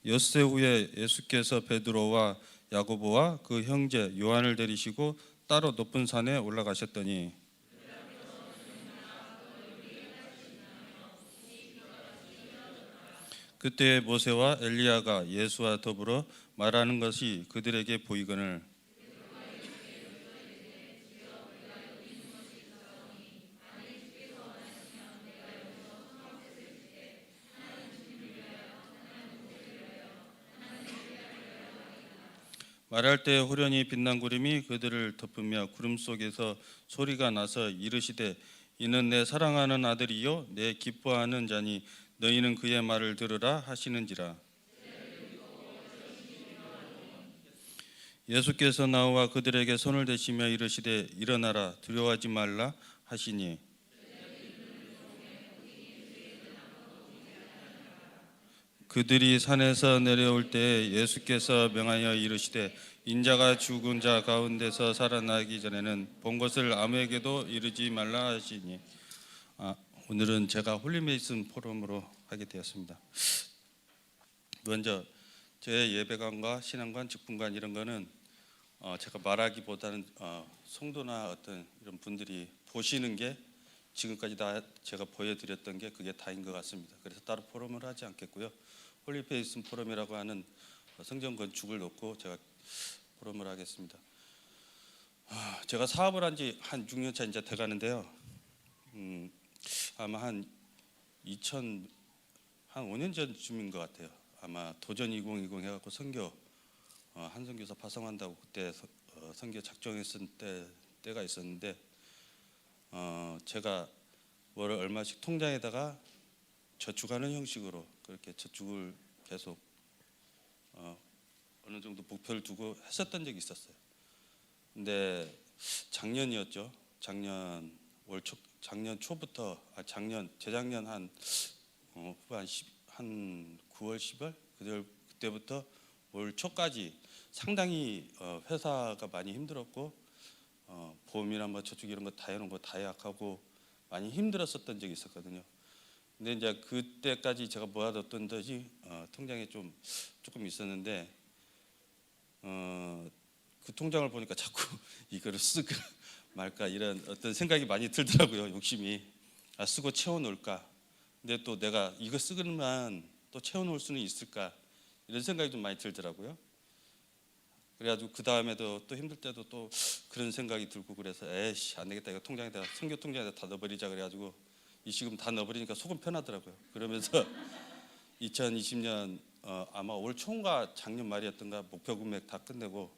엿새 후에 예수께서 베드로와 야고보와 그 형제 요한을 데리시고 따로 높은 산에 올라가셨더니 그때 모세와 엘리야가 예수와 더불어 말하는 것이 그들에게 보이거늘 말할 때 호련히 빛난 구름이 그들을 덮으며 구름 속에서 소리가 나서 이르시되 이는 내 사랑하는 아들이요 내 기뻐하는 자니 너희는 그의 말을 들으라 하시는지라. 예수께서 나와 그들에게 손을 대시며 이르시되 일어나라 두려워하지 말라 하시니 그들이 산에서 내려올 때 예수께서 명하여 이르시되 인자가 죽은 자 가운데서 살아나기 전에는 본 것을 아무에게도 이르지 말라 하시니. 오늘은 제가 홀리메이슨 포럼으로 하게 되었습니다. 먼저 제 예배관과 신앙관, 직분관 이런 거는 제가 말하기보다는 성도나 어떤 이런 분들이 보시는 게 지금까지 다 제가 보여드렸던 게 그게 다인 것 같습니다. 그래서 따로 포럼을 하지 않겠고요. 홀리페이스 포럼이라고 하는 성전 건축을 놓고 제가 포럼을 하겠습니다. 제가 사업을 한 지 한 6년 차 이제 돼가는데요. 아마 한 5년 전쯤인 것 같아요. 아마 도전 2020 해갖고 선교 한선교사 파송한다고 그때 선교 작정했을 때가 있었는데 제가 월을 얼마씩 통장에다가 저축하는 형식으로 그렇게 저축을 계속 어느 정도 목표를 두고 했었던 적이 있었어요. 근데 작년이었죠. 작년 초부터 재작년 한 후반 한 9월 10월 그때부터 올 초까지 상당히 회사가 많이 힘들었고 보험이나 뭐 저축 이런 거 다 해놓은 거 다 예약하고 많이 힘들었었던 적이 있었거든요. 근데 이제 그때까지 제가 모아뒀던 것이 통장에 조금 있었는데 그 통장을 보니까 자꾸 이거를 쓰고 말까 이런 어떤 생각이 많이 들더라고요. 욕심이 쓰고 채워놓을까. 근데 또 내가 이거 쓰고만 또 채워놓을 수는 있을까 이런 생각이 좀 많이 들더라고요. 그래가지고 그 다음에도 또 힘들 때도 또 그런 생각이 들고 그래서 에이씨 안 되겠다 이거 통장에다가 선교 통장에다 다 넣어버리자 그래가지고 이 시금 다 넣어버리니까 속은 편하더라고요. 그러면서 2020년 아마 올 초인가 작년 말이었던가 목표 금액 다 끝내고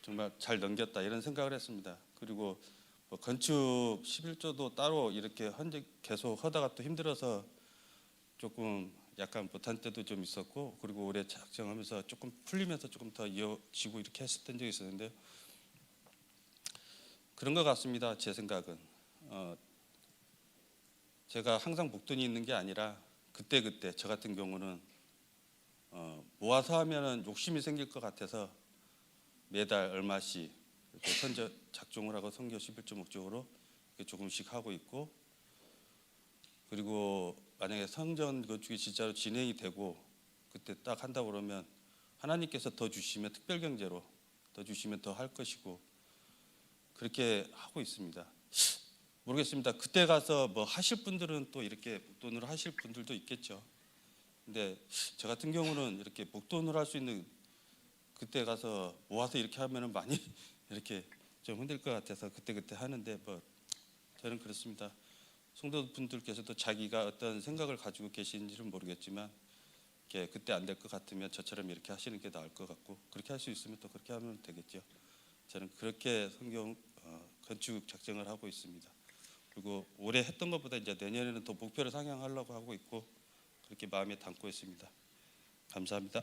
정말 잘 넘겼다 이런 생각을 했습니다. 그리고 뭐 건축 11조도 따로 이렇게 계속 하다가 또 힘들어서 조금 약간 못한 때도 좀 있었고 그리고 올해 작정하면서 조금 풀리면서 조금 더 이어지고 이렇게 했었던 적이 있었는데 그런 것 같습니다. 제 생각은 제가 항상 목돈이 있는 게 아니라 그때 저 같은 경우는 모아서 하면은 욕심이 생길 것 같아서 매달 얼마씩 이렇게 선저 작정을 하고 선교 11조 목적으로 조금씩 하고 있고 그리고 만약에 성전 건축이 진짜로 진행이 되고 그때 딱 한다 그러면 하나님께서 더 주시면 특별 경제로 더 주시면 더 할 것이고 그렇게 하고 있습니다. 모르겠습니다. 그때 가서 뭐 하실 분들은 또 이렇게 목돈으로 하실 분들도 있겠죠. 근데 저 같은 경우는 이렇게 목돈으로 할 수 있는 그때 가서 모아서 이렇게 하면은 많이 이렇게 좀 힘들 것 같아서 그때 하는데 뭐 저는 그렇습니다. 성도분들께서도 자기가 어떤 생각을 가지고 계시는지는 모르겠지만 이렇게 그때 안 될 것 같으면 저처럼 이렇게 하시는 게 나을 것 같고 그렇게 할 수 있으면 또 그렇게 하면 되겠죠. 저는 그렇게 성경 건축 작정을 하고 있습니다. 그리고 올해 했던 것보다 이제 내년에는 더 목표를 상향하려고 하고 있고 그렇게 마음에 담고 있습니다. 감사합니다.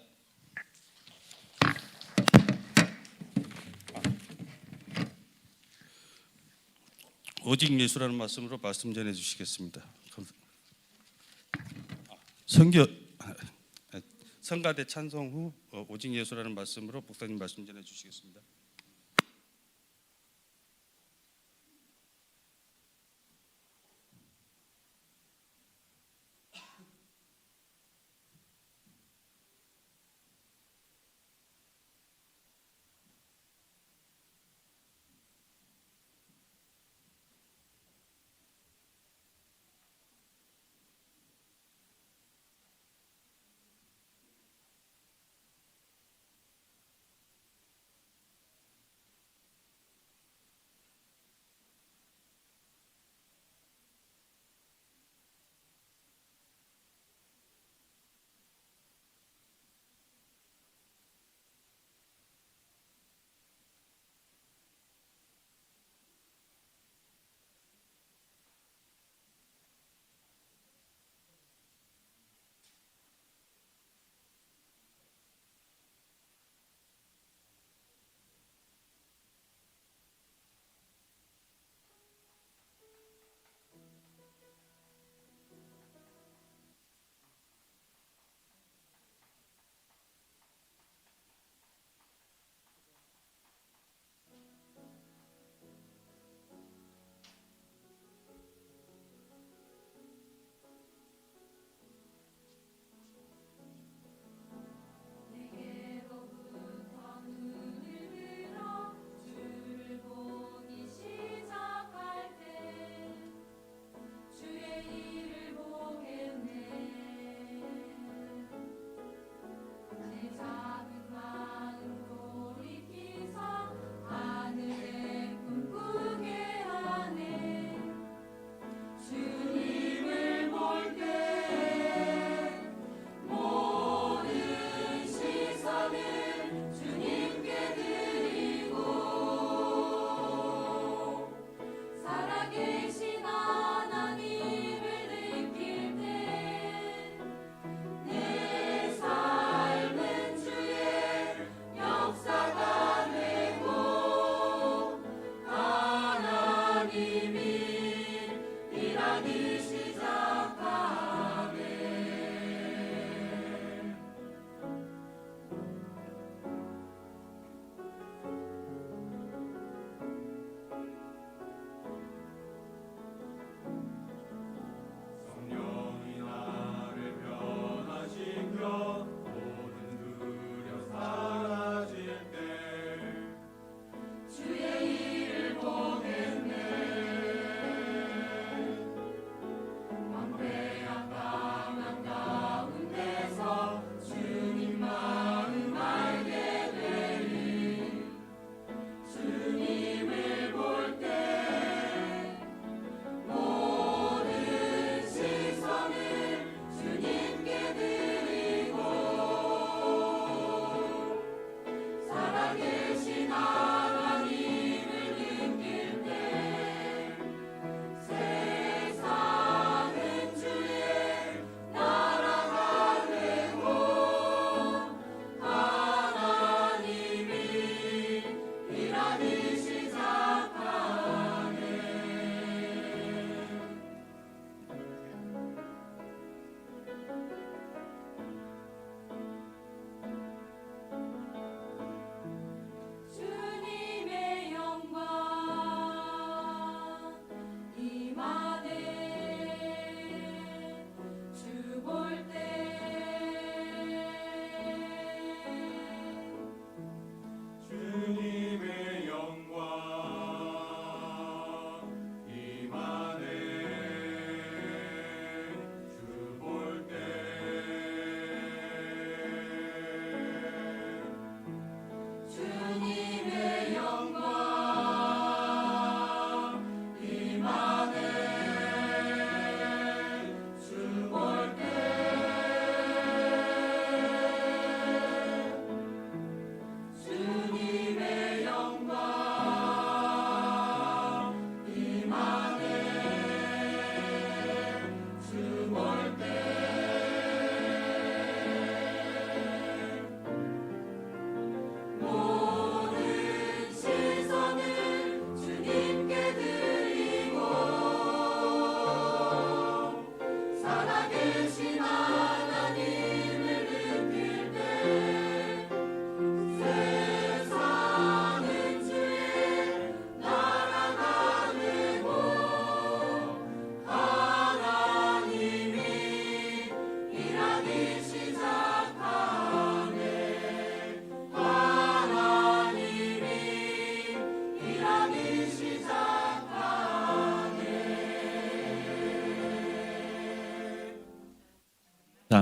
오직 예수라는 말씀으로 말씀 전해 주시겠습니다. 성가대 찬송 후 오직 예수라는 말씀으로 목사님 말씀 전해 주시겠습니다.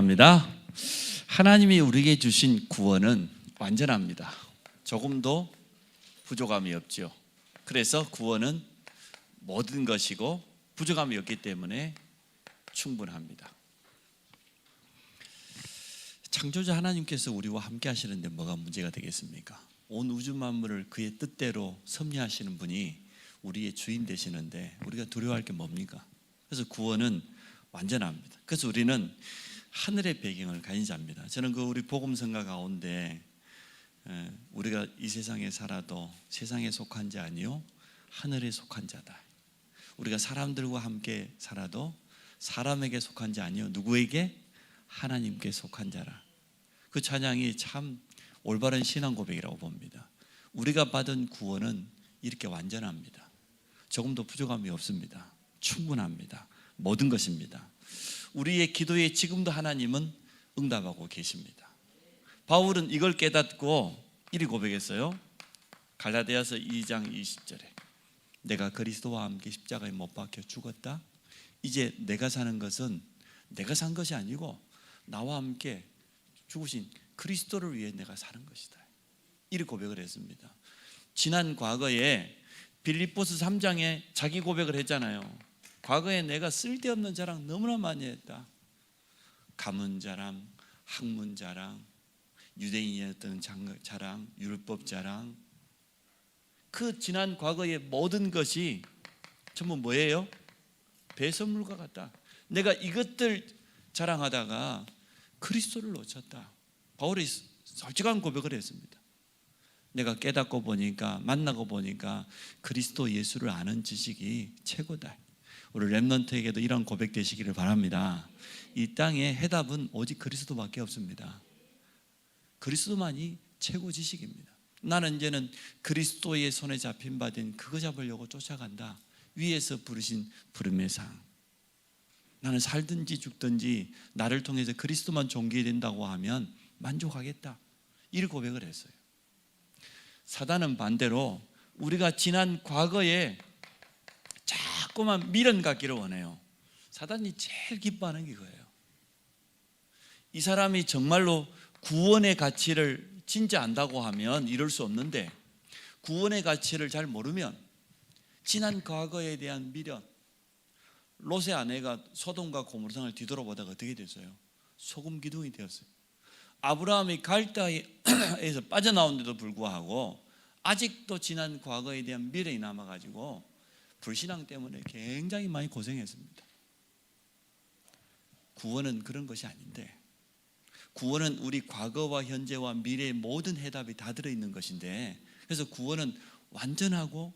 감사합니다. 하나님이 우리에게 주신 구원은 완전합니다. 조금도 부족함이 없죠. 그래서 구원은 모든 것이고 부족함이 없기 때문에 충분합니다. 창조자 하나님께서 우리와 함께 하시는데 뭐가 문제가 되겠습니까? 온 우주 만물을 그의 뜻대로 섭리하시는 분이 우리의 주인 되시는데 우리가 두려워할 게 뭡니까? 그래서 구원은 완전합니다. 그래서 우리는 하늘의 배경을 가진 자입니다. 저는 우리 복음성가 가운데 우리가 이 세상에 살아도 세상에 속한 자 아니요 하늘에 속한 자다. 우리가 사람들과 함께 살아도 사람에게 속한 자 아니요 누구에게? 하나님께 속한 자라. 그 찬양이 참 올바른 신앙 고백이라고 봅니다. 우리가 받은 구원은 이렇게 완전합니다. 조금도 부족함이 없습니다. 충분합니다. 모든 것입니다. 우리의 기도에 지금도 하나님은 응답하고 계십니다. 바울은 이걸 깨닫고 이리 고백했어요. 갈라디아서 2장 20절에 내가 그리스도와 함께 십자가에 못 박혀 죽었다. 이제 내가 사는 것은 내가 산 것이 아니고 나와 함께 죽으신 그리스도를 위해 내가 사는 것이다. 이리 고백을 했습니다. 지난 과거에 빌립보서 3장에 자기 고백을 했잖아요. 과거에 내가 쓸데없는 자랑 너무나 많이 했다. 가문 자랑, 학문 자랑, 유대인이었던 자랑, 율법 자랑. 그 지난 과거의 모든 것이 전부 뭐예요? 배설물과 같다. 내가 이것들 자랑하다가 그리스도를 놓쳤다. 바울이 솔직한 고백을 했습니다. 내가 깨닫고 보니까 만나고 보니까 그리스도 예수를 아는 지식이 최고다. 우리 렘넌트에게도 이런 고백 되시기를 바랍니다. 이 땅에 해답은 오직 그리스도밖에 없습니다. 그리스도만이 최고 지식입니다. 나는 이제는 그리스도의 손에 잡힌 바 된 그거 잡으려고 쫓아간다. 위에서 부르신 부름의 상. 나는 살든지 죽든지 나를 통해서 그리스도만 존귀해야 된다고 하면 만족하겠다. 이를 고백을 했어요. 사단은 반대로 우리가 지난 과거에 자꾸만 미련 갖기를 원해요. 사단이 제일 기뻐하는 게 그거예요. 이 사람이 정말로 구원의 가치를 진짜 안다고 하면 이럴 수 없는데 구원의 가치를 잘 모르면 지난 과거에 대한 미련. 롯의 아내가 소돔과 고모르상을 뒤돌아보다가 어떻게 됐어요? 소금 기둥이 되었어요. 아브라함이 갈대에서 빠져나온 데도 불구하고 아직도 지난 과거에 대한 미련이 남아가지고 불신앙 때문에 굉장히 많이 고생했습니다. 구원은 그런 것이 아닌데 구원은 우리 과거와 현재와 미래의 모든 해답이 다 들어있는 것인데 그래서 구원은 완전하고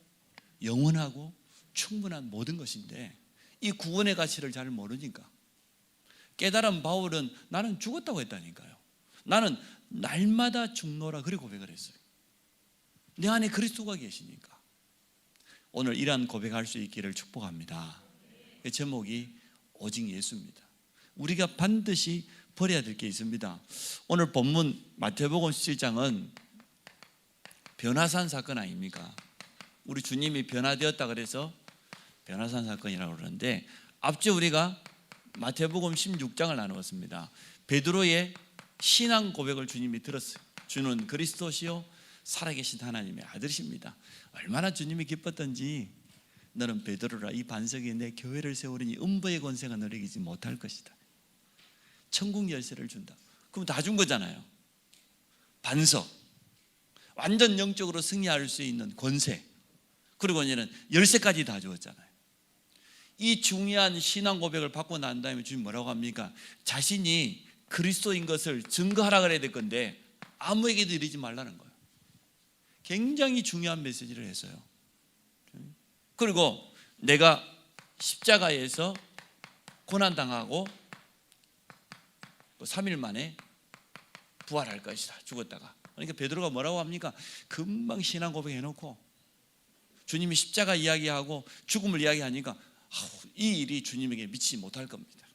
영원하고 충분한 모든 것인데 이 구원의 가치를 잘 모르니까 깨달은 바울은 나는 죽었다고 했다니까요. 나는 날마다 죽노라 그렇게 고백을 했어요. 내 안에 그리스도가 계시니까 오늘 이러한 고백할 수 있기를 축복합니다. 그 제목이 오직 예수입니다. 우리가 반드시 버려야 될 게 있습니다. 오늘 본문 마태복음 17장은 변화산 사건 아닙니까? 우리 주님이 변화되었다 그래서 변화산 사건이라고 그러는데 앞서 우리가 마태복음 16장을 나누었습니다. 베드로의 신앙 고백을 주님이 들었어요. 주는 그리스도시요 살아계신 하나님의 아들이십니다. 얼마나 주님이 기뻤던지 너는 베드로라 이 반석에 내 교회를 세우리니 음부의 권세가 너를 이기지 못할 것이다. 천국 열쇠를 준다. 그럼 다 준 거잖아요. 반석, 완전 영적으로 승리할 수 있는 권세, 그리고 이제는 열쇠까지 다 주었잖아요. 이 중요한 신앙 고백을 받고 난 다음에 주님 뭐라고 합니까? 자신이 그리스도인 것을 증거하라 그래야 될 건데 아무에게도 이르지 말라는 거예요. 굉장히 중요한 메시지를 했어요. 그리고 내가 십자가에서 고난당하고 3일 만에 부활할 것이다. 죽었다가. 그러니까 베드로가 뭐라고 합니까? 금방 신앙 고백해놓고 주님이 십자가 이야기하고 죽음을 이야기하니까 이 일이 주님에게 미치지 못할 겁니다.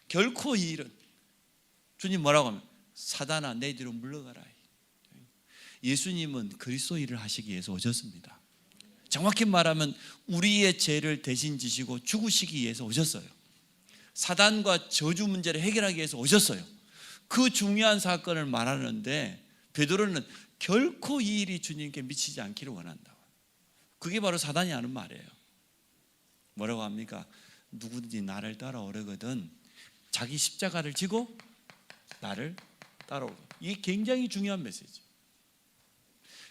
결코 이 일은 주님 뭐라고 하면 사단아 내 뒤로 물러가라. 예수님은 그리스도 일을 하시기 위해서 오셨습니다. 정확히 말하면 우리의 죄를 대신 지시고 죽으시기 위해서 오셨어요. 사단과 저주 문제를 해결하기 위해서 오셨어요. 그 중요한 사건을 말하는데 베드로는 결코 이 일이 주님께 미치지 않기를 원한다고. 그게 바로 사단이 하는 말이에요. 뭐라고 합니까? 누구든지 나를 따라오려거든 자기 십자가를 지고 나를 따라오고. 이게 굉장히 중요한 메시지.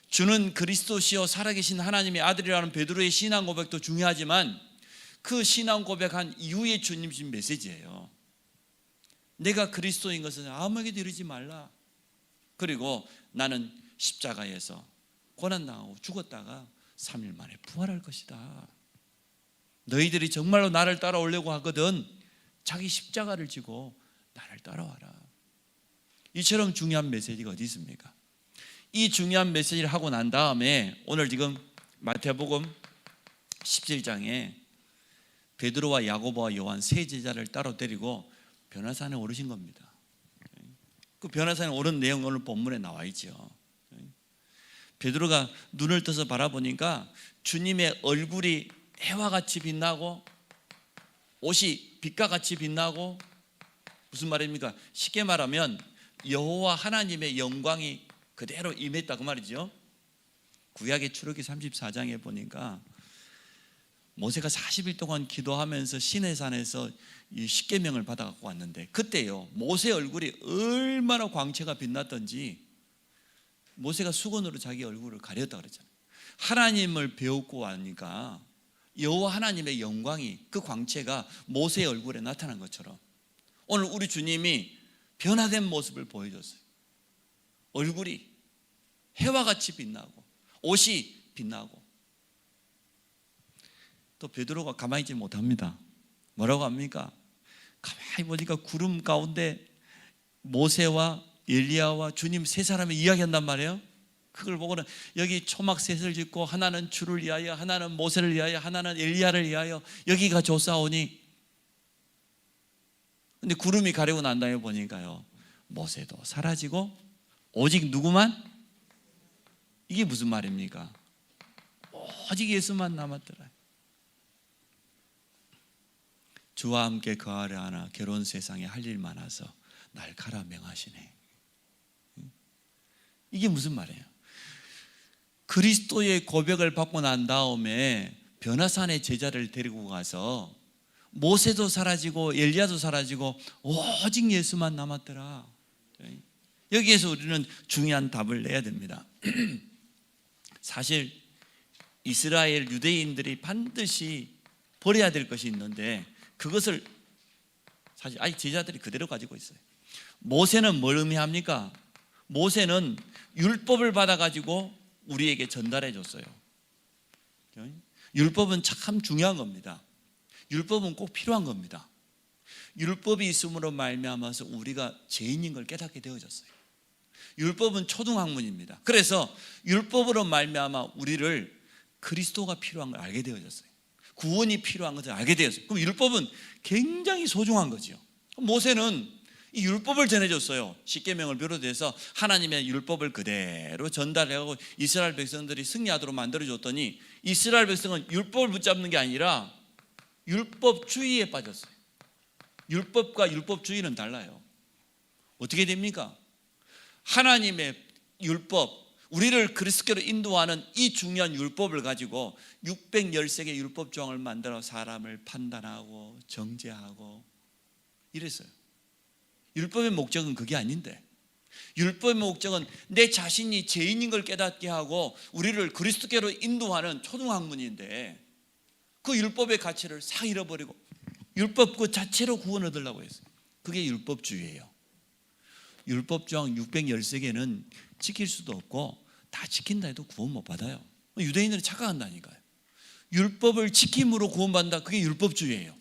주는 그리스도시요 살아계신 하나님의 아들이라는 베드로의 신앙 고백도 중요하지만 그 신앙 고백한 이후에 주님 주신 메시지예요. 내가 그리스도인 것은 아무에게도 이르지 말라. 그리고 나는 십자가에서 고난당하고 죽었다가 3일 만에 부활할 것이다. 너희들이 정말로 나를 따라오려고 하거든 자기 십자가를 지고 나를 따라와라. 이처럼 중요한 메시지가 어디 있습니까? 이 중요한 메시지를 하고 난 다음에 오늘 지금 마태복음 17장에 베드로와 야고보와 요한 세 제자를 따로 데리고 변화산에 오르신 겁니다. 그 변화산에 오른 내용 오늘 본문에 나와 있죠. 베드로가 눈을 떠서 바라보니까 주님의 얼굴이 해와 같이 빛나고 옷이 빛과 같이 빛나고, 무슨 말입니까? 쉽게 말하면 여호와 하나님의 영광이 그대로 임했다 그 말이죠. 구약의 출애굽기 34장에 보니까 모세가 40일 동안 기도하면서 시내산에서 이 십계명을 받아 갖고 왔는데, 그때요 모세 얼굴이 얼마나 광채가 빛났던지 모세가 수건으로 자기 얼굴을 가렸다 그랬잖아요. 하나님을 배우고 와니까 여호와 하나님의 영광이, 그 광채가 모세의 얼굴에 나타난 것처럼 오늘 우리 주님이 변화된 모습을 보여줬어요. 얼굴이 해와 같이 빛나고 옷이 빛나고. 또 베드로가 가만히 있지 못합니다. 뭐라고 합니까? 가만히 보니까 구름 가운데 모세와 엘리야와 주님 세 사람이 이야기한단 말이에요. 그걸 보고는 여기 초막셋을 짓고 하나는 주를 위하여, 하나는 모세를 위하여, 하나는 엘리야를 위하여 여기가 조사오니. 근데 구름이 가리고 난 다음에 보니까요 모세도 사라지고 오직 누구만? 이게 무슨 말입니까? 오직 예수만 남았더라. 주와 함께 거하려 하나 괴로운 세상에 할 일 많아서 날 가라 명하시네. 이게 무슨 말이에요? 그리스도의 고백을 받고 난 다음에 변화산의 제자를 데리고 가서 모세도 사라지고 엘리야도 사라지고 오직 예수만 남았더라. 여기에서 우리는 중요한 답을 내야 됩니다. 사실 이스라엘 유대인들이 반드시 버려야 될 것이 있는데 그것을 사실 아직 제자들이 그대로 가지고 있어요. 모세는 뭘 의미합니까? 모세는 율법을 받아가지고 우리에게 전달해 줬어요. 율법은 참 중요한 겁니다. 율법은 꼭 필요한 겁니다. 율법이 있음으로 말미암아서 우리가 죄인인 걸 깨닫게 되어졌어요. 율법은 초등학문입니다. 그래서 율법으로 말미암아 우리를 그리스도가 필요한 걸 알게 되어졌어요. 구원이 필요한 것을 알게 되었어요. 그럼 율법은 굉장히 소중한 거죠. 모세는 이 율법을 전해줬어요. 십계명을 비롯해서 하나님의 율법을 그대로 전달하고 이스라엘 백성들이 승리하도록 만들어줬더니 이스라엘 백성은 율법을 붙잡는 게 아니라 율법주의에 빠졌어요. 율법과 율법주의는 달라요. 어떻게 됩니까? 하나님의 율법, 우리를 그리스도로 인도하는 이 중요한 율법을 가지고 613개의 율법 조항을 만들어 사람을 판단하고 정죄하고 이랬어요. 율법의 목적은 그게 아닌데, 율법의 목적은 내 자신이 죄인인 걸 깨닫게 하고 우리를 그리스도께로 인도하는 초등학문인데 그 율법의 가치를 싹 잃어버리고 율법 그 자체로 구원 얻으려고 했어요. 그게 율법주의예요. 율법 조항 613개는 지킬 수도 없고 다 지킨다 해도 구원 못 받아요. 유대인들이 착각한다니까요. 율법을 지킴으로 구원받는다, 그게 율법주의예요.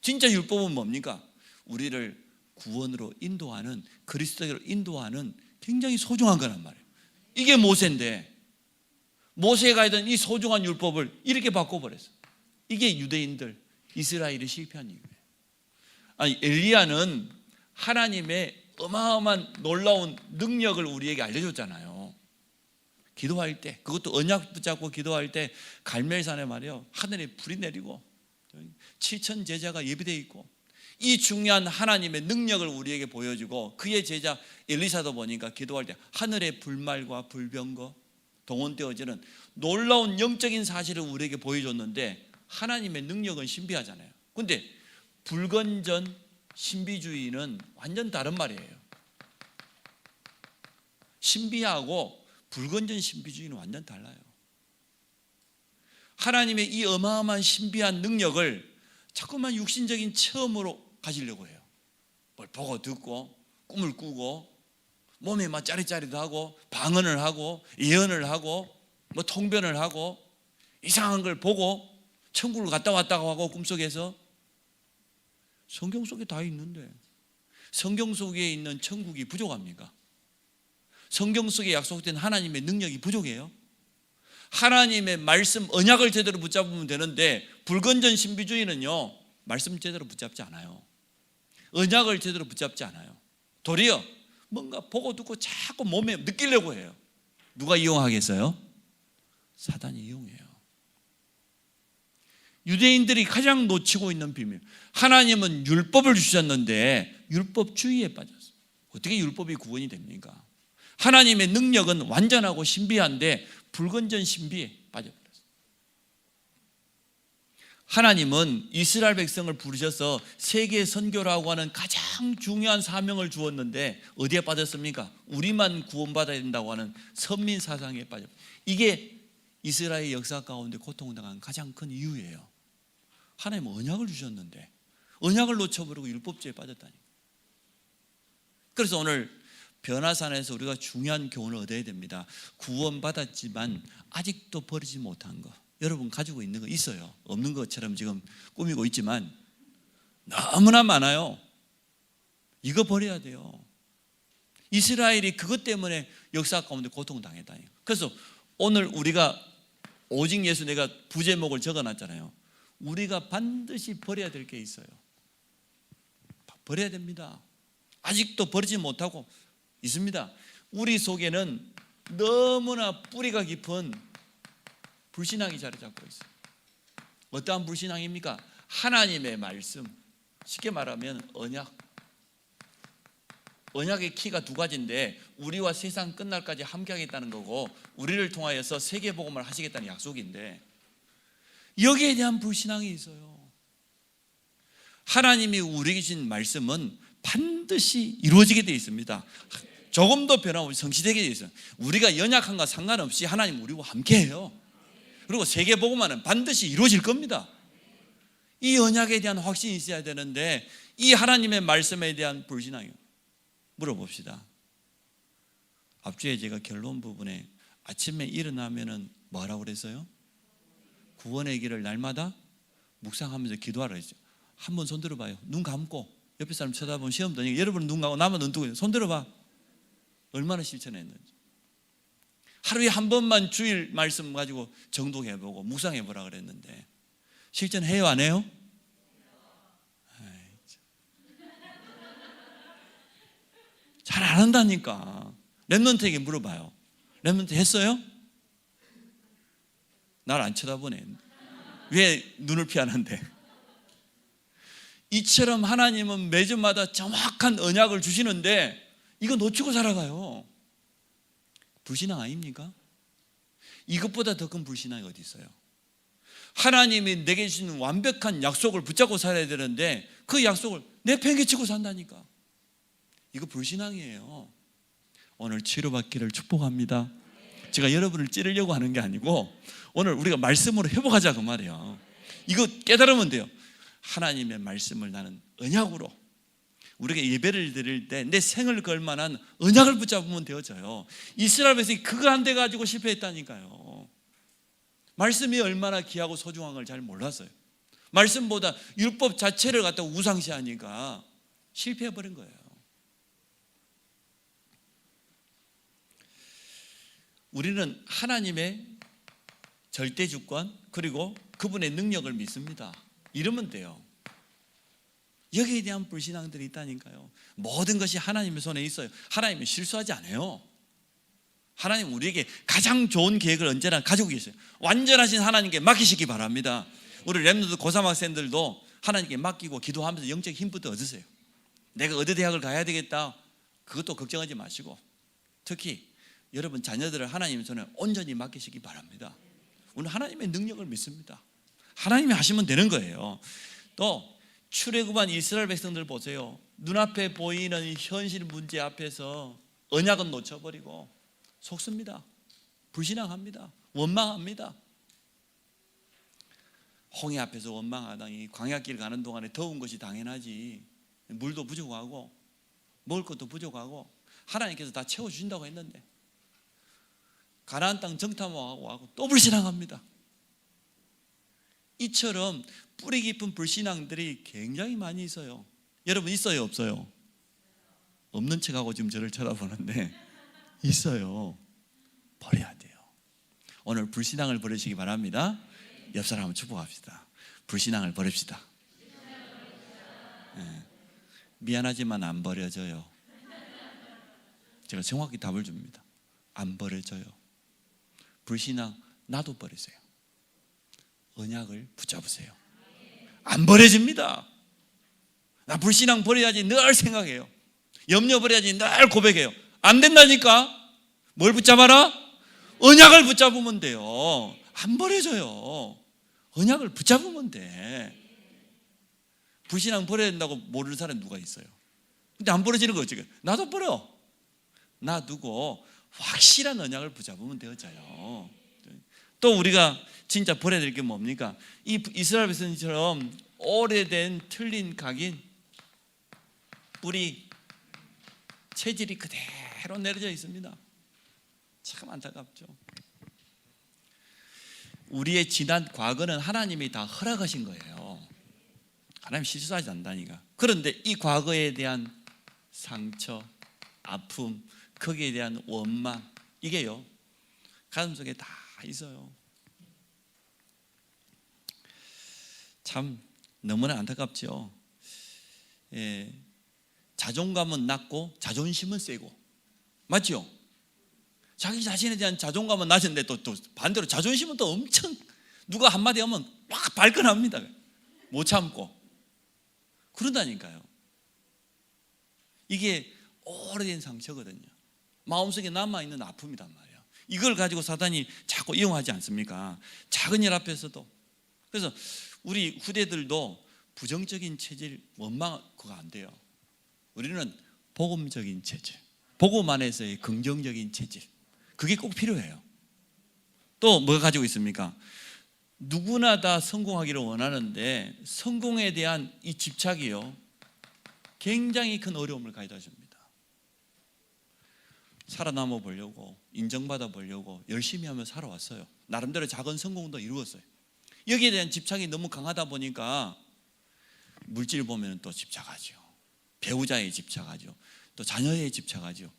진짜 율법은 뭡니까? 우리를 구원으로 인도하는, 그리스도로 인도하는 굉장히 소중한 거란 말이에요. 이게 모세인데 모세가 하던 이 소중한 율법을 이렇게 바꿔버렸어요. 이게 유대인들, 이스라엘이 실패한 이유예요. 아니, 엘리야는 하나님의 어마어마한 놀라운 능력을 우리에게 알려줬잖아요. 기도할 때, 그것도 언약 붙잡고 기도할 때 갈멜산에 말이요 하늘에 불이 내리고 7천 제자가 예비되어 있고 이 중요한 하나님의 능력을 우리에게 보여주고, 그의 제자 엘리사도 보니까 기도할 때 하늘의 불말과 불병거 동원되어지는 놀라운 영적인 사실을 우리에게 보여줬는데, 하나님의 능력은 신비하잖아요. 근데 불건전 신비주의는 완전 다른 말이에요. 신비하고 불건전 신비주의는 완전 달라요. 하나님의 이 어마어마한 신비한 능력을 자꾸만 육신적인 체험으로 가지려고 해요. 뭘 보고 듣고 꿈을 꾸고 몸이 막 짜릿짜릿하고 방언을 하고 예언을 하고 뭐 통변을 하고 이상한 걸 보고 천국을 갔다 왔다고 하고 꿈속에서. 성경 속에 다 있는데 성경 속에 있는 천국이 부족합니까? 성경 속에 약속된 하나님의 능력이 부족해요? 하나님의 말씀 언약을 제대로 붙잡으면 되는데, 불건전 신비주의는요 말씀 제대로 붙잡지 않아요. 언약을 제대로 붙잡지 않아요. 도리어 뭔가 보고 듣고 자꾸 몸에 느끼려고 해요. 누가 이용하겠어요? 사단이 이용해요. 유대인들이 가장 놓치고 있는 비밀, 하나님은 율법을 주셨는데 율법주의에 빠졌어요. 어떻게 율법이 구원이 됩니까? 하나님의 능력은 완전하고 신비한데 불건전 신비에 빠져버렸어요. 하나님은 이스라엘 백성을 부르셔서 세계 선교라고 하는 가장 중요한 사명을 주었는데 어디에 빠졌습니까? 우리만 구원받아야 된다고 하는 선민 사상에 빠졌어요. 이게 이스라엘 역사 가운데 고통당한 가장 큰 이유예요. 하나님은 언약을 주셨는데 언약을 놓쳐버리고 율법주의에 빠졌다니까. 그래서 오늘 변화산에서 우리가 중요한 교훈을 얻어야 됩니다. 구원받았지만 아직도 버리지 못한 거, 여러분 가지고 있는 거 있어요. 없는 것처럼 지금 꾸미고 있지만 너무나 많아요. 이거 버려야 돼요. 이스라엘이 그것 때문에 역사 가운데 고통당했다니까. 그래서 오늘 우리가 오직 예수, 내가 부제목을 적어놨잖아요. 우리가 반드시 버려야 될 게 있어요. 버려야 됩니다. 아직도 버리지 못하고 있습니다. 우리 속에는 너무나 뿌리가 깊은 불신앙이 자리 잡고 있어요. 어떠한 불신앙입니까? 하나님의 말씀, 쉽게 말하면 언약. 언약의 키가 두 가지인데, 우리와 세상 끝날까지 함께 하겠다는 거고, 우리를 통하여서 세계복음을 하시겠다는 약속인데, 여기에 대한 불신앙이 있어요. 하나님이 우리에게 주신 말씀은 반드시 이루어지게 되어 있습니다. 조금도 변함없이 성취되게 되어 있어요. 우리가 연약한과 상관없이 하나님 우리와 함께해요. 그리고 세계복음화는 반드시 이루어질 겁니다. 이 언약에 대한 확신이 있어야 되는데, 이 하나님의 말씀에 대한 불신앙이요. 물어봅시다. 앞주에 제가 결론 부분에 아침에 일어나면은 뭐라고 그랬어요? 구원의 길을 날마다 묵상하면서 기도하라 했죠. 한번 손 들어봐요. 눈 감고 옆에 사람 쳐다보면 시험 드니까 여러분은 눈 감고 나만 눈 뜨고 손 들어봐. 얼마나 실천했는지. 하루에 한 번만 주일 말씀 가지고 정독해보고 묵상해보라 그랬는데 실천해요, 안 해요? 잘 안 한다니까. 랩런트에게 물어봐요. 랩런트 했어요? 날 안 쳐다보네. 왜 눈을 피하는데? 이처럼 하나님은 매주마다 정확한 언약을 주시는데 이거 놓치고 살아가요. 불신앙 아닙니까? 이것보다 더 큰 불신앙이 어디 있어요? 하나님이 내게 주신 완벽한 약속을 붙잡고 살아야 되는데 그 약속을 내팽개치고 산다니까. 이거 불신앙이에요. 오늘 치료받기를 축복합니다. 제가 여러분을 찌르려고 하는 게 아니고 오늘 우리가 말씀으로 회복하자 그 말이에요. 이거 깨달으면 돼요. 하나님의 말씀을 나는 언약으로, 우리가 예배를 드릴 때 내 생을 걸 만한 언약을 붙잡으면 되어져요. 이스라엘 백성이 그거 안 돼가지고 실패했다니까요. 말씀이 얼마나 귀하고 소중한 걸 잘 몰랐어요. 말씀보다 율법 자체를 갖다 우상시하니까 실패해버린 거예요. 우리는 하나님의 절대주권 그리고 그분의 능력을 믿습니다. 이러면 돼요. 여기에 대한 불신앙들이 있다니까요. 모든 것이 하나님의 손에 있어요. 하나님은 실수하지 않아요. 하나님은 우리에게 가장 좋은 계획을 언제나 가지고 계세요. 완전하신 하나님께 맡기시기 바랍니다. 우리 랩런트 고3 학생들도 하나님께 맡기고 기도하면서 영적 힘부터 얻으세요. 내가 어디 대학을 가야 되겠다, 그것도 걱정하지 마시고, 특히 여러분 자녀들을 하나님 손에 온전히 맡기시기 바랍니다. 우리는 하나님의 능력을 믿습니다. 하나님이 하시면 되는 거예요. 또 출애굽한 이스라엘 백성들 보세요. 눈앞에 보이는 현실 문제 앞에서 언약은 놓쳐버리고 속습니다. 불신앙합니다. 원망합니다. 홍해 앞에서 원망하다니 광야길 가는 동안에 더운 것이 당연하지, 물도 부족하고 먹을 것도 부족하고 하나님께서 다 채워주신다고 했는데 가나안 땅 정탐하고 또 불신앙합니다. 이처럼 뿌리 깊은 불신앙들이 굉장히 많이 있어요. 여러분 있어요, 없어요? 없는 척하고 지금 저를 쳐다보는데 있어요. 버려야 돼요. 오늘 불신앙을 버리시기 바랍니다. 옆 사람을 축복합시다. 불신앙을 버립시다. 네. 미안하지만 안 버려져요. 제가 정확히 답을 줍니다. 안 버려져요. 불신앙 나도 버리세요. 언약을 붙잡으세요. 안 버려집니다. 나 불신앙 버려야지 늘 생각해요. 염려 버려야지 늘 고백해요. 안 된다니까. 뭘 붙잡아라? 언약을 붙잡으면 돼요. 안 버려져요. 언약을 붙잡으면 돼. 불신앙 버려야 된다고 모르는 사람이 누가 있어요? 근데 안 버려지는 거 어쩌게? 나도 버려. 놔두고 확실한 언약을 붙잡으면 되어져요. 또 우리가 진짜 버려야 될 게 뭡니까? 이 이스라엘 백성처럼 오래된 틀린 각인, 뿌리, 체질이 그대로 내려져 있습니다. 참 안타깝죠. 우리의 지난 과거는 하나님이 다 허락하신 거예요. 하나님 실수하지 않다니까. 그런데 이 과거에 대한 상처, 아픔, 거기에 대한 원망, 이게요 가슴속에 다 있어요. 참 너무나 안타깝죠. 예, 자존감은 낮고 자존심은 세고, 맞죠? 자기 자신에 대한 자존감은 낮은데 또 반대로 자존심은 또 엄청, 누가 한마디 하면 막 발끈합니다. 못 참고 그런다니까요. 이게 오래된 상처거든요. 마음속에 남아있는 아픔이란 말이에요. 이걸 가지고 사단이 자꾸 이용하지 않습니까? 작은 일 앞에서도. 그래서 우리 후대들도 부정적인 체질, 원망 그거 안 돼요. 우리는 복음적인 체질, 복음 안에서의 긍정적인 체질, 그게 꼭 필요해요. 또 뭐가 가지고 있습니까? 누구나 다 성공하기를 원하는데 성공에 대한 이 집착이요 굉장히 큰 어려움을 가져다 줍니다. 살아남아 보려고, 인정받아 보려고 열심히 하며 살아왔어요. 나름대로 작은 성공도 이루었어요. 여기에 대한 집착이 너무 강하다 보니까 물질 보면 또 집착하죠. 배우자에 집착하죠. 또 자녀에 집착하죠.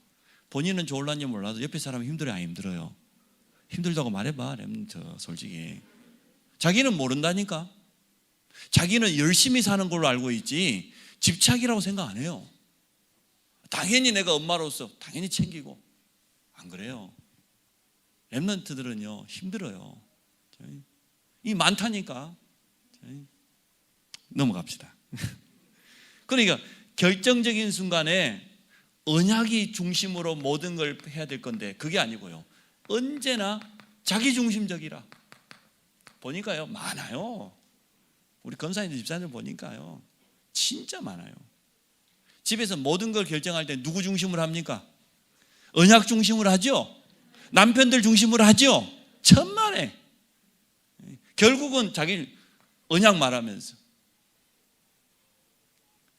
본인은 좋을런지 몰라도 옆에 사람은 힘들어요, 안 힘들어요? 힘들다고 말해봐, 저 솔직히. 자기는 모른다니까. 자기는 열심히 사는 걸로 알고 있지 집착이라고 생각 안 해요. 당연히 내가 엄마로서 당연히 챙기고. 안 그래요. 렘넌트들은요 힘들어요. 이 많다니까. 넘어갑시다. 그러니까 결정적인 순간에 언약이 중심으로 모든 걸 해야 될 건데 그게 아니고요, 언제나 자기중심적이라. 보니까요 많아요. 우리 검사님들 집사님들 보니까요 진짜 많아요. 집에서 모든 걸 결정할 때 누구 중심으로 합니까? 언약 중심으로 하죠. 남편들 중심으로 하죠. 천만에. 결국은 자기 언약 말하면서.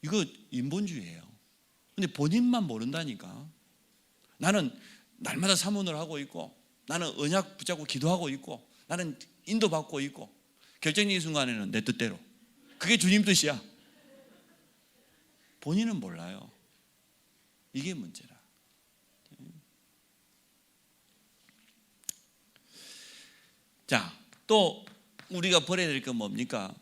이거 인본주의예요. 근데 본인만 모른다니까. 나는 날마다 사문을 하고 있고, 나는 언약 붙잡고 기도하고 있고, 나는 인도받고 있고, 결정적인 순간에는 내 뜻대로. 그게 주님 뜻이야. 본인은 몰라요. 이게 문제라. 자, 또 우리가 버려야 될 건 뭡니까?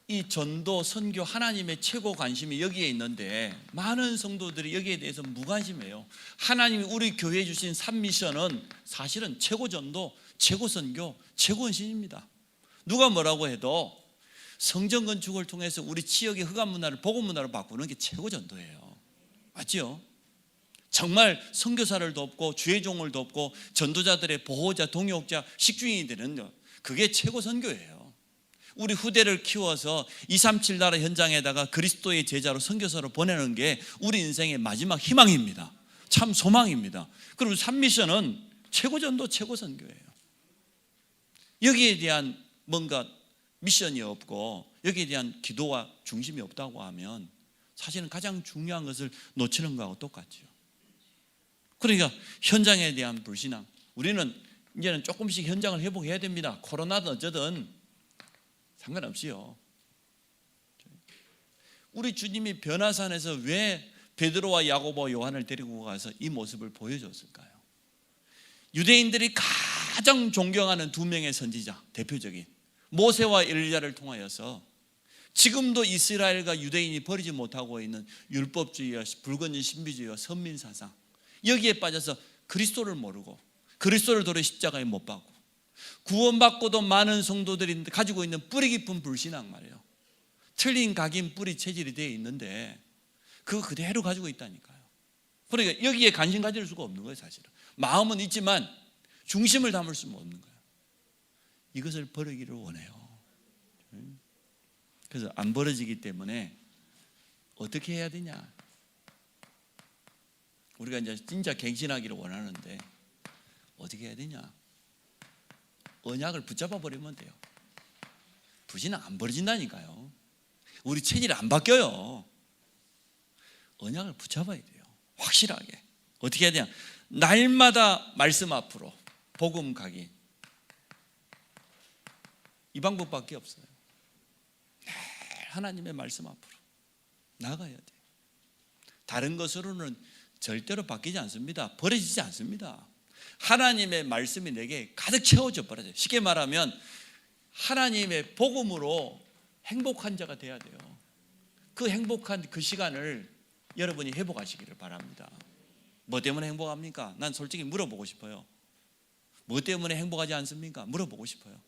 이 전도, 선교, 하나님의 최고 관심이 여기에 있는데 많은 성도들이 여기에 대해서 무관심해요. 하나님이 우리 교회에 주신 3미션은 사실은 최고 전도, 최고 선교, 최고 헌신입니다. 누가 뭐라고 해도 성전 건축을 통해서 우리 지역의 흑암 문화를 복음 문화로 바꾸는 게 최고 전도예요. 맞죠? 정말 선교사를 돕고 주의 종을 돕고 전도자들의 보호자, 동역자, 식주인이 되는 그게 최고 선교예요. 우리 후대를 키워서 237 나라 현장에다가 그리스도의 제자로 선교사로 보내는 게 우리 인생의 마지막 희망입니다. 참 소망입니다. 그리고 3미션은 최고 전도, 최고 선교예요. 여기에 대한 뭔가 미션이 없고 여기에 대한 기도와 중심이 없다고 하면 사실은 가장 중요한 것을 놓치는 거하고 똑같죠. 그러니까 현장에 대한 불신앙, 우리는 이제는 조금씩 현장을 회복해야 됩니다. 코로나든 어쩌든 상관없이요. 우리 주님이 변화산에서 왜 베드로와 야고보와 요한을 데리고 가서 이 모습을 보여줬을까요? 유대인들이 가장 존경하는 두 명의 선지자, 대표적인 모세와 엘리야를 통하여서 지금도 이스라엘과 유대인이 버리지 못하고 있는 율법주의와 불건전 신비주의와 선민사상, 여기에 빠져서 그리스도를 모르고 그리스도를 도래 십자가에 못 박고 구원받고도 많은 성도들이 가지고 있는 뿌리 깊은 불신앙 말이에요. 틀린 각인 뿌리 체질이 되어 있는데 그거 그대로 가지고 있다니까요. 그러니까 여기에 관심 가질 수가 없는 거예요. 사실은 마음은 있지만 중심을 담을 수는 없는 거예요. 이것을 버리기를 원해요. 그래서 안 벌어지기 때문에 어떻게 해야 되냐? 우리가 이제 진짜 갱신하기를 원하는데 어떻게 해야 되냐? 언약을 붙잡아 버리면 돼요. 불신앙 안 벌어진다니까요. 우리 체질이 안 바뀌어요. 언약을 붙잡아야 돼요. 확실하게. 어떻게 해야 되냐? 날마다 말씀 앞으로 복음 가기. 이 방법밖에 없어요. 늘 하나님의 말씀 앞으로 나가야 돼요. 다른 것으로는 절대로 바뀌지 않습니다. 버려지지 않습니다. 하나님의 말씀이 내게 가득 채워져 버려요. 쉽게 말하면 하나님의 복음으로 행복한 자가 돼야 돼요. 그 행복한 그 시간을 여러분이 회복하시기를 바랍니다. 뭐 때문에 행복합니까? 난 솔직히 물어보고 싶어요. 뭐 때문에 행복하지 않습니까? 물어보고 싶어요.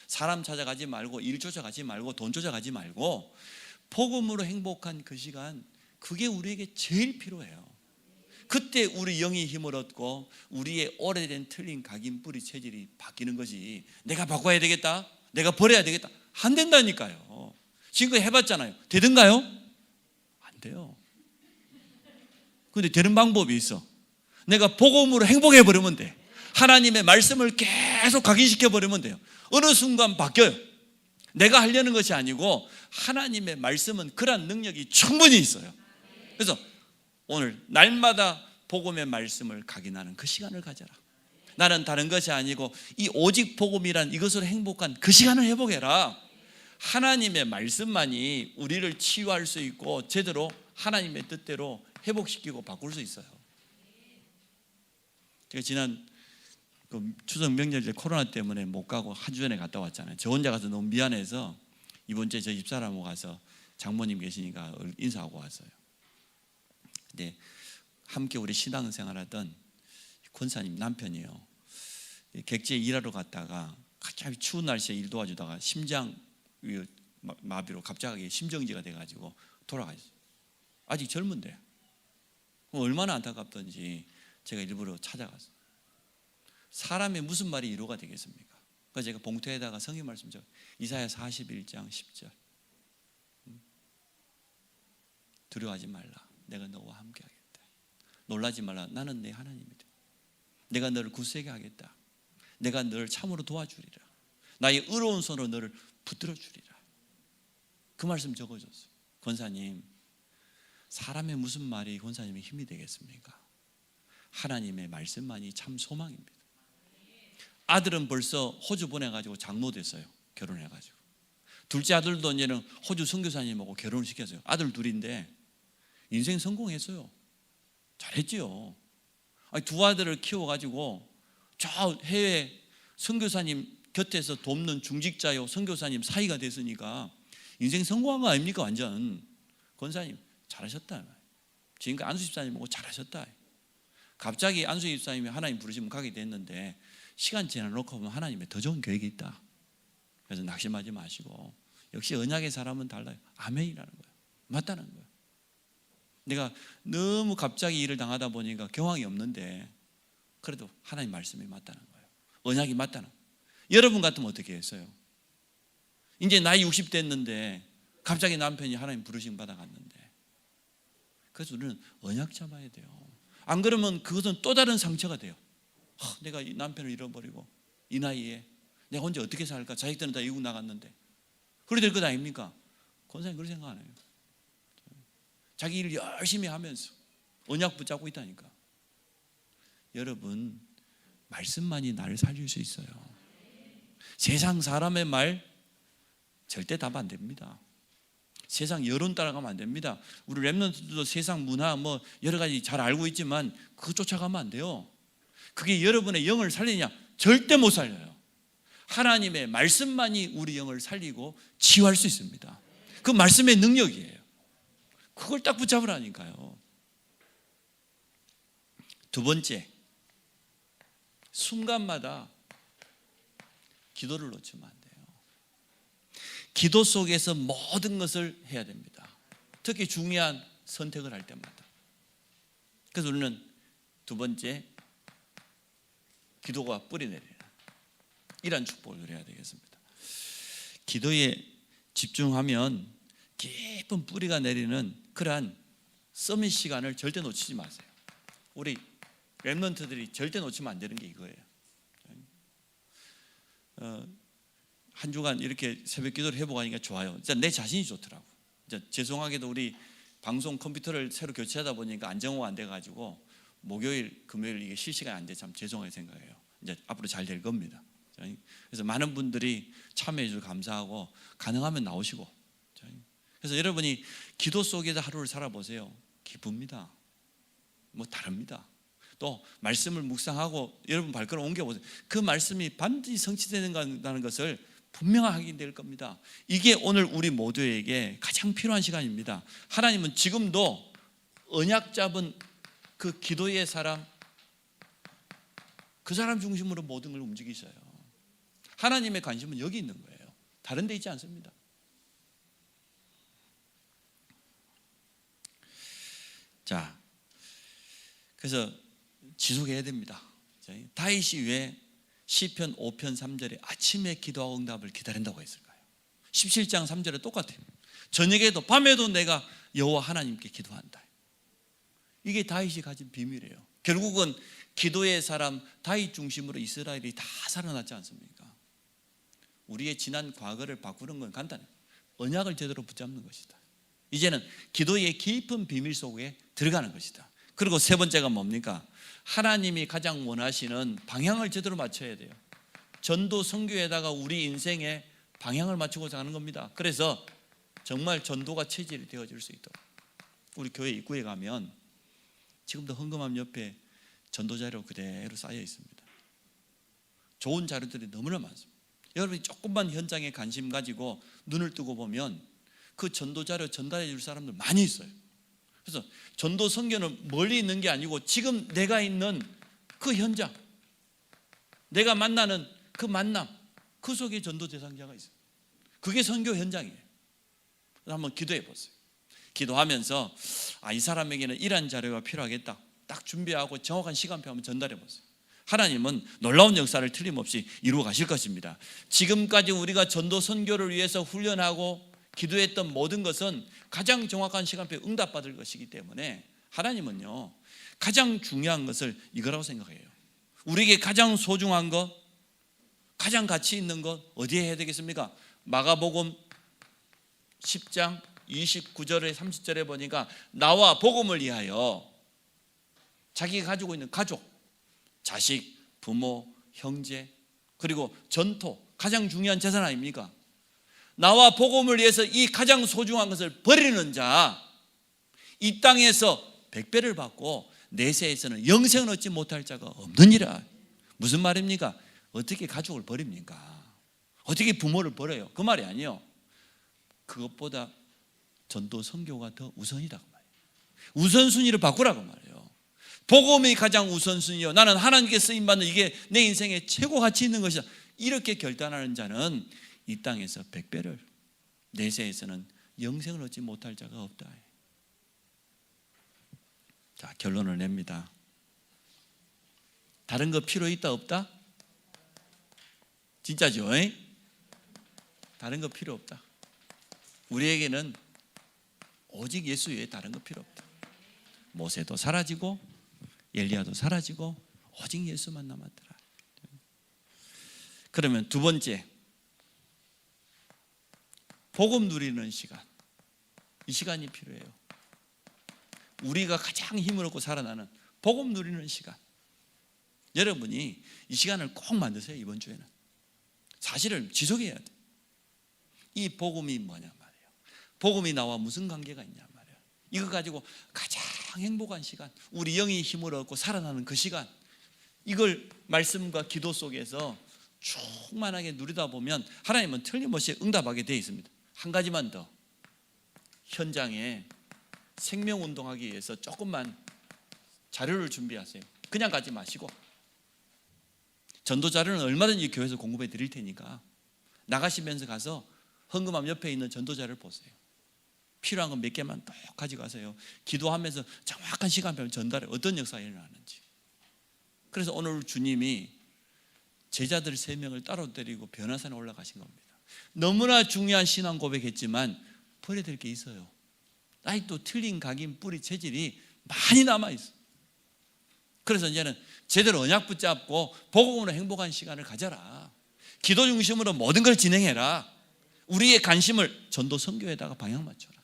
사람 찾아가지 말고 일 쫓아가지 말고 돈 쫓아가지 말고 복음으로 행복한 그 시간, 그게 우리에게 제일 필요해요. 그때 우리 영이 힘을 얻고 우리의 오래된 틀린 각인 뿌리 체질이 바뀌는 것이 내가 바꿔야 되겠다, 내가 버려야 되겠다, 안 된다니까요. 지금 해봤잖아요. 되든가요? 안 돼요. 근데 되는 방법이 있어. 내가 복음으로 행복해 버리면 돼. 하나님의 말씀을 계속 각인시켜 버리면 돼요. 어느 순간 바뀌어요. 내가 하려는 것이 아니고 하나님의 말씀은 그런 능력이 충분히 있어요. 그래서 오늘 날마다 복음의 말씀을 각인하는 그 시간을 가져라. 나는 다른 것이 아니고 이 오직 복음이란 이것으로 행복한 그 시간을 회복해라. 하나님의 말씀만이 우리를 치유할 수 있고 제대로 하나님의 뜻대로 회복시키고 바꿀 수 있어요. 제가 지난 추석 명절 때 코로나 때문에 못 가고 한 주 전에 갔다 왔잖아요. 저 혼자 가서 너무 미안해서 이번 주에 저 집사람하고 가서 장모님 계시니까 인사하고 왔어요. 근데 함께 우리 신앙생활하던 권사님 남편이요, 객지에 일하러 갔다가 갑자기 추운 날씨에 일 도와주다가 심장 마비로 갑자기 심정지가 돼가지고 돌아가셨어요. 아직 젊은데 얼마나 안타깝던지 제가 일부러 찾아갔어요. 사람의 무슨 말이 위로가 되겠습니까? 그래서 제가 봉투에다가 성경 말씀 적 이사야 41장 10절 두려워하지 말라, 내가 너와 함께 하겠다. 놀라지 말라, 나는 내 하나님이다. 내가 너를 굳세게 하겠다. 내가 너를 참으로 도와주리라. 나의 의로운 손으로 너를 붙들어 주리라. 그 말씀 적어줬어요. 권사님, 사람의 무슨 말이 권사님의 힘이 되겠습니까? 하나님의 말씀만이 참 소망입니다. 아들은 벌써 호주 보내가지고 장로 됐어요. 결혼해가지고. 둘째 아들도 이제는 호주 선교사님하고 결혼을 시켰어요. 아들 둘인데 인생 성공했어요. 잘했지요. 두 아들을 키워가지고 저 해외 선교사님 곁에서 돕는 중직자요 선교사님 사이가 됐으니까 인생 성공한 거 아닙니까? 완전. 권사님 잘하셨다. 지금까지 안수 집사님하고 잘하셨다. 갑자기 안수 집사님이 하나님 부르시면 가게 됐는데 시간 지나놓고 보면 하나님의 더 좋은 계획이 있다. 그래서 낙심하지 마시고 역시 언약의 사람은 달라요. 아멘이라는 거예요. 맞다는 거예요. 내가 너무 갑자기 일을 당하다 보니까 경황이 없는데 그래도 하나님 말씀이 맞다는 거예요. 언약이 맞다는 거예요. 여러분 같으면 어떻게 했어요? 이제 나이 60 됐는데 갑자기 남편이 하나님 부르심 받아갔는데, 그래서 우리는 언약 잡아야 돼요. 안 그러면 그것은 또 다른 상처가 돼요. 내가 이 남편을 잃어버리고 이 나이에 내가 혼자 어떻게 살까? 자식들은 다 이국 나갔는데 그래 될 것 아닙니까? 권사님 그런 생각 안 해요. 자기 일 열심히 하면서 언약 붙잡고 있다니까. 여러분, 말씀만이 나를 살릴 수 있어요. 세상 사람의 말 절대 답 안 됩니다. 세상 여론 따라가면 안 됩니다. 우리 렘넌트도 세상 문화 뭐 여러 가지 잘 알고 있지만 그거 쫓아가면 안 돼요. 그게 여러분의 영을 살리냐? 절대 못 살려요. 하나님의 말씀만이 우리 영을 살리고 치유할 수 있습니다. 그 말씀의 능력이에요. 그걸 딱 붙잡으라니까요. 두 번째, 순간마다 기도를 놓치면 안 돼요. 기도 속에서 모든 것을 해야 됩니다. 특히 중요한 선택을 할 때마다. 그래서 우리는 두 번째, 기도가 뿌리내리는 이런 축복을 누려야 되겠습니다. 기도에 집중하면 깊은 뿌리가 내리는 그러한 서밋 시간을 절대 놓치지 마세요. 우리 렘넌트들이 절대 놓치면 안 되는 게 이거예요. 한 주간 이렇게 새벽 기도를 해보고 하니까 좋아요. 진짜 내 자신이 좋더라고. 죄송하게도 우리 방송 컴퓨터를 새로 교체하다 보니까 안정화가 안 돼가지고 목요일, 금요일 이게 실시간이 안 돼 참 죄송하게 생각해요. 이제 앞으로 잘 될 겁니다. 그래서 많은 분들이 참여해 주셔서 감사하고 가능하면 나오시고. 그래서 여러분이 기도 속에서 하루를 살아보세요. 기쁩니다. 뭐 다릅니다. 또 말씀을 묵상하고 여러분 발걸음 옮겨보세요. 그 말씀이 반드시 성취되는 것을 분명하게 될 겁니다. 이게 오늘 우리 모두에게 가장 필요한 시간입니다. 하나님은 지금도 언약 잡은 그 기도의 사람, 그 사람 중심으로 모든 걸 움직이셔요. 하나님의 관심은 여기 있는 거예요. 다른 데 있지 않습니다. 자, 그래서 지속해야 됩니다. 다윗이 왜 시편 5편 3절에 아침에 기도하고 응답을 기다린다고 했을까요? 17장 3절에 똑같아요. 저녁에도 밤에도 내가 여호와 하나님께 기도한다. 이게 다윗이 가진 비밀이에요. 결국은 기도의 사람 다윗 중심으로 이스라엘이 다 살아났지 않습니까? 우리의 지난 과거를 바꾸는 건 간단해요. 언약을 제대로 붙잡는 것이다. 이제는 기도의 깊은 비밀 속에 들어가는 것이다. 그리고 세 번째가 뭡니까? 하나님이 가장 원하시는 방향을 제대로 맞춰야 돼요. 전도 선교에다가 우리 인생의 방향을 맞추고자 하는 겁니다. 그래서 정말 전도가 체질이 되어질 수 있도록 우리 교회 입구에 가면 지금도 헌금함 옆에 전도 자료 그대로 쌓여 있습니다. 좋은 자료들이 너무나 많습니다. 여러분이 조금만 현장에 관심 가지고 눈을 뜨고 보면 그 전도 자료 전달해 줄 사람들 많이 있어요. 그래서 전도 선교는 멀리 있는 게 아니고 지금 내가 있는 그 현장, 내가 만나는 그 만남, 그 속에 전도 대상자가 있어요. 그게 선교 현장이에요. 한번 기도해 보세요. 기도하면서 이 사람에게는 이런 자료가 필요하겠다. 딱 준비하고 정확한 시간표 한번 전달해 보세요. 하나님은 놀라운 역사를 틀림없이 이루어 가실 것입니다. 지금까지 우리가 전도 선교를 위해서 훈련하고 기도했던 모든 것은 가장 정확한 시간표에 응답받을 것이기 때문에 하나님은요 가장 중요한 것을 이거라고 생각해요. 우리에게 가장 소중한 것, 가장 가치 있는 것 어디에 해야 되겠습니까? 마가복음 10장 29절에 30절에 보니까 나와 복음을 위하여 자기가 가지고 있는 가족, 자식, 부모, 형제 그리고 전토 가장 중요한 재산 아닙니까? 나와 복음을 위해서 이 가장 소중한 것을 버리는 자, 이 땅에서 100배를 받고 내세에서는 영생을 얻지 못할 자가 없느니라. 무슨 말입니까? 어떻게 가족을 버립니까? 어떻게 부모를 버려요? 그 말이 아니에요. 그것보다 전도 선교가 더 우선이라고 말이에요. 우선순위를 바꾸라고 말이에요. 복음이 가장 우선순위요. 나는 하나님께 쓰임받는 이게 내 인생에 최고 가치 있는 것이다. 이렇게 결단하는 자는 이 땅에서 100배를 내세에서는 영생을 얻지 못할 자가 없다. 자, 결론을 냅니다. 다른 거 필요 있다 없다? 진짜죠? 다른 거 필요 없다. 우리에게는 오직 예수 외에 다른 거 필요 없다. 모세도 사라지고 엘리야도 사라지고 오직 예수만 남았더라. 그러면 두 번째, 복음 누리는 시간. 이 시간이 필요해요. 우리가 가장 힘을 얻고 살아나는 복음 누리는 시간. 여러분이 이 시간을 꼭 만드세요. 이번 주에는 사실을 지속해야 돼. 이 복음이 뭐냐 말이에요. 복음이 나와 무슨 관계가 있냐 말이에요. 이거 가지고 가장 행복한 시간, 우리 영이 힘을 얻고 살아나는 그 시간, 이걸 말씀과 기도 속에서 충만하게 누리다 보면 하나님은 틀림없이 응답하게 되어 있습니다. 한 가지만 더, 현장에 생명운동하기 위해서 조금만 자료를 준비하세요. 그냥 가지 마시고, 전도 자료는 얼마든지 교회에서 공급해 드릴 테니까 나가시면서 가서 헌금함 옆에 있는 전도 자료를 보세요. 필요한 건 몇 개만 딱 가지고 가세요. 기도하면서 정확한 시간표를 전달해 어떤 역사가 일어나는지. 그래서 오늘 주님이 제자들 3명을 따로 데리고 변화산에 올라가신 겁니다. 너무나 중요한 신앙 고백했지만 버려야 될 게 있어요. 아직도 틀린 각인 뿌리 체질이 많이 남아있어. 그래서 이제는 제대로 언약 붙잡고 복음으로 행복한 시간을 가져라. 기도 중심으로 모든 걸 진행해라. 우리의 관심을 전도 선교에다가 방향 맞춰라.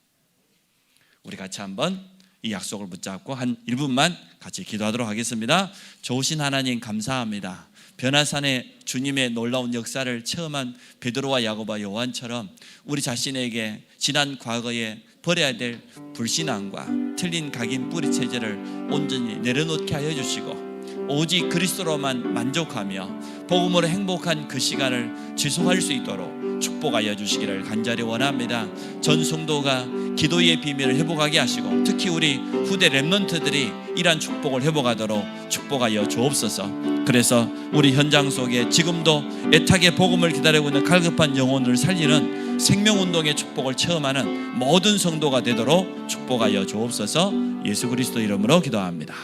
우리 같이 한번 이 약속을 붙잡고 한 1분만 같이 기도하도록 하겠습니다. 좋으신 하나님 감사합니다. 변화산에 주님의 놀라운 역사를 체험한 베드로와 야고보와 요한처럼 우리 자신에게 지난 과거에 버려야 될 불신앙과 틀린 각인 뿌리 체제를 온전히 내려놓게 하여 주시고 오직 그리스도로만 만족하며 복음으로 행복한 그 시간을 지속할 수 있도록 축복하여 주시기를 간절히 원합니다. 전 성도가 기도의 비밀을 회복하게 하시고 특히 우리 후대 렘넌트들이 이러한 축복을 회복하도록 축복하여 주옵소서. 그래서 우리 현장 속에 지금도 애타게 복음을 기다리고 있는 갈급한 영혼을 살리는 생명운동의 축복을 체험하는 모든 성도가 되도록 축복하여 주옵소서. 예수 그리스도 이름으로 기도합니다.